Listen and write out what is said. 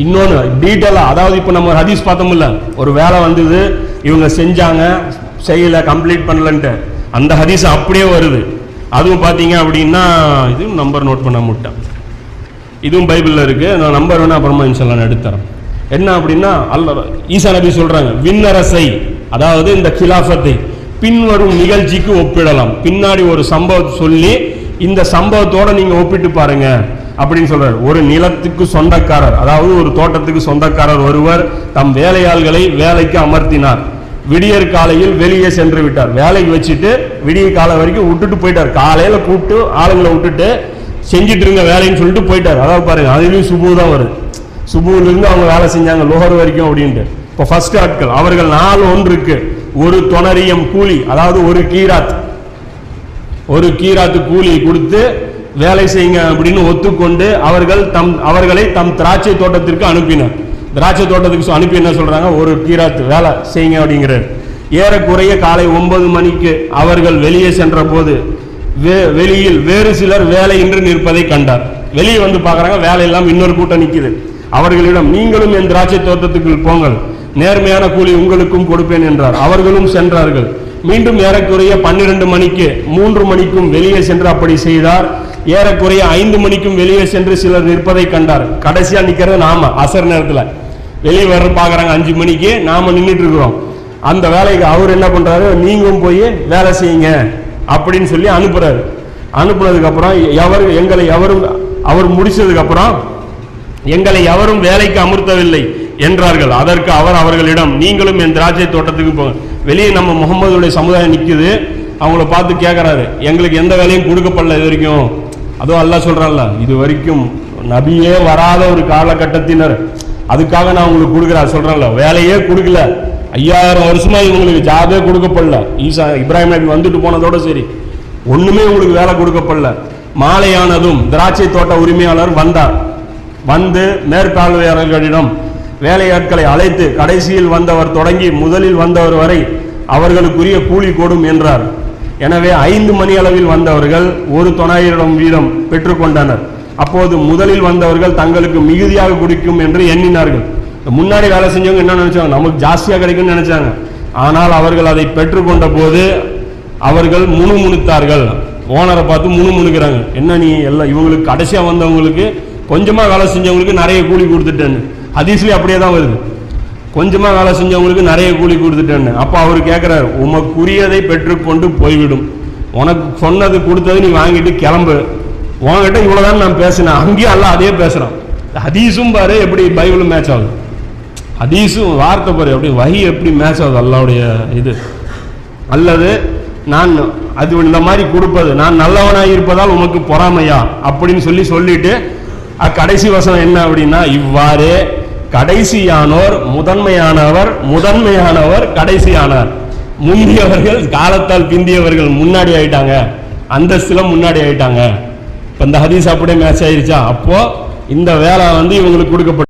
இன்னொன்று டீட்டெயிலாக, அதாவது இப்போ நம்ம ஒரு ஹதீஸ் பார்த்தோம்ல, ஒரு வேலை வந்தது, இவங்க செஞ்சாங்க, செய்யலை, கம்ப்ளீட் பண்ணலன்ட்டு, அந்த ஹதீஸ் அப்படியே வருது. அதுவும் பார்த்தீங்க அப்படின்னா, இதுவும் நம்பர் நோட் பண்ண முட்டேன், இதுவும் பைபிளில் இருக்குது. நான் நம்பர் வேணா அப்புறமா இன்ஷால்லா நான் எடுத்துறேன். என்ன அப்படின்னா, ஈசா நபி சொல்கிறாங்க, விண்ணரசை, அதாவது இந்த கிலாஃபத்தை பின்வரும் நிகழ்ச்சிக்கு ஒப்பிடலாம். பின்னாடி ஒரு சம்பவத்தை சொல்லி இந்த சம்பவத்தோட நீங்க ஒப்பிட்டு பாருங்க அப்படின்னு சொல்றாரு. ஒரு நிலத்துக்கு சொந்தக்காரர், அதாவது ஒரு தோட்டத்துக்கு சொந்தக்காரர் ஒருவர் தம் வேலையாள்களை வேலைக்கு அமர்த்தினார். விடியற் காலையில் வெளியே சென்று விட்டார். வேலைக்கு வச்சுட்டு விடிய காலை வரைக்கும் விட்டுட்டு போயிட்டார். காலையில கூப்பிட்டு ஆளுங்களை விட்டுட்டு செஞ்சுட்டு இருங்க வேலைன்னு சொல்லிட்டு போயிட்டார். அதாவது பாருங்க, அதுலயும் சுபு தான் வருது. சுபுவிலிருந்து அவங்க வேலை செஞ்சாங்க லோஹர் வரைக்கும் அப்படின்ட்டு. இப்போ ஃபர்ஸ்ட் ஆட்கள் அவர்கள் 4 ஒன்றுக்கு ஒரு தொனரியம் கூலி, அதாவது ஒரு கீராத்து கூலி கொடுத்து வேலை செய்யுங்க அப்படின்னு ஒத்துக்கொண்டு அவர்களை தம் திராட்சை தோட்டத்திற்கு அனுப்பினார். திராட்சை தோட்டத்துக்கு அனுப்பி என்ன சொல்றாங்க, ஒரு கீராத்து வேலை செய்யுங்க அப்படிங்கிறார். ஏறக்குறைய காலை 9 மணிக்கு அவர்கள் வெளியே சென்ற போது வெளியில் வேறு சிலர் வேலையின்றி நிற்பதை கண்டார். வெளியே வந்து பார்க்கறாங்க, வேலை எல்லாம் இன்னொரு கூட்டம் நிற்குது. அவர்களிடம், நீங்களும் என் திராட்சை தோட்டத்துக்குள் போங்கள், நேர்மையான கூலி உங்களுக்கும் கொடுப்பேன் என்றார். அவர்களும் சென்றார்கள். மீண்டும் ஏறக்குறைய 12 மணிக்கு 3 மணிக்கும் வெளியே சென்று அப்படி செய்தார். ஏறக்குறைய 5 மணிக்கும் வெளியே சென்று சிலர் நிற்பதை கண்டார். கடைசியா நிக்கிறது நாம அசர் நேரத்துல வெளியே வர பாக்குறாங்க. 5 மணிக்கு நாம நின்றுட்டு இருக்கிறோம். அந்த வேலைக்கு அவர் என்ன பண்றாரு, நீங்களும் போய் வேலை செய்யுங்க அப்படின்னு சொல்லி அனுப்புறாரு. அனுப்புனதுக்கு அப்புறம் அவர் முடிச்சதுக்கு அப்புறம் எங்களை எவரும் வேலைக்கு அமர்த்தவில்லை என்றார்கள். அதற்கு அவர் அவர்களிடம், நீங்களும் என் திராட்சை தோட்டத்துக்கு போங்க. வெளியே நம்ம முகமதுடைய சமுதாயம் நிற்குது, அவங்கள பார்த்து கேட்கறாரு, எங்களுக்கு எந்த வேலையும் கொடுக்கப்படல இது வரைக்கும். அதுவும் அல்லாஹ் சொல்றான்ல, இது வரைக்கும் நபியே வராத ஒரு காலகட்டத்தினர், அதுக்காக நான் உங்களுக்கு கொடுக்குறேன் சொல்றேன்ல, வேலையே கொடுக்கல, 5000 வருஷமா இவங்களுக்கு ஜாபே கொடுக்கப்படல. இப்ராஹிம் நபி வந்துட்டு போனதோட சரி, ஒண்ணுமே உங்களுக்கு வேலை கொடுக்கப்படல. மாலையானதும் திராட்சை தோட்ட உரிமையாளர் வந்தார். வந்து மேற்பார்வையாளர்களிடம் வேலையாட்களை அழைத்து, கடைசியில் வந்தவர் தொடங்கி முதலில் வந்தவர் வரை அவர்களுக்குரிய கூலி கொடும் என்றார். எனவே 5 மணி அளவில் வந்தவர்கள் 1 தொனாயிரம் வீதம் பெற்றுக்கொண்டனர். அப்போது முதலில் வந்தவர்கள் தங்களுக்கு மிகுதியாக குடிக்கும் என்று எண்ணினார்கள். முன்னாடி வேலை செஞ்சவங்க என்ன நினைச்சாங்க, நமக்கு ஜாஸ்தியாக கிடைக்கும்னு நினைச்சாங்க. ஆனால் அவர்கள் அதை பெற்றுக்கொண்ட போது அவர்கள் முணுமுணுத்தார்கள். ஓனரை பார்த்து முணுமுணுக்கிறாங்க, என்ன நீ எல்லாம் இவங்களுக்கு கடைசியா வந்தவங்களுக்கு கொஞ்சமா வேலை செஞ்சவங்களுக்கு நிறைய கூலி கொடுத்துட்டேன்னு. ஹதீஸ்லயே அப்படியே தான் வருது, கொஞ்சமா வேலை செஞ்சவங்களுக்கு நிறைய கூலி கொடுத்துட்டேன்னு. அப்ப அவர் கேட்கிறார், உமக்குரியதை பெற்றுக்கொண்டு போய்விடும், உனக்கு சொன்னது கொடுத்தது நீ வாங்கிட்டு கிளம்பு, உன்கிட்ட இவ்வளவுதான் நான் பேசினேன். அங்கேயும் அல்ல அதே பேசுறான். ஹதீஸும் பாரு எப்படி பைபிளும் மேட்ச் ஆகுது, ஹதீஸும் வார்த்தை பாரு எப்படி வஹி எப்படி மேட்ச் ஆகுது அல்லாஹ்வுடைய இது. அல்லது நான் அது இந்த மாதிரி கொடுப்பது, நான் நல்லவனாக இருப்பதால் உமக்கு பொறாமையா அப்படின்னு சொல்லிட்டு கடைசி வசனம் என்ன அப்படின்னா, இவ்வாறு கடைசியானோர் முதன்மையானவர் கடைசியானார். முந்தியவர்கள் காலத்தால் பிந்தியவர்கள் முன்னாடி ஆயிட்டாங்க, அந்தஸ்துல முன்னாடி ஆயிட்டாங்க. இந்த ஹதீஸ் அப்படியே மேட்ச் ஆயிருச்சா? அப்போ இந்த வேலை இவங்களுக்கு கொடுக்கப்பட்ட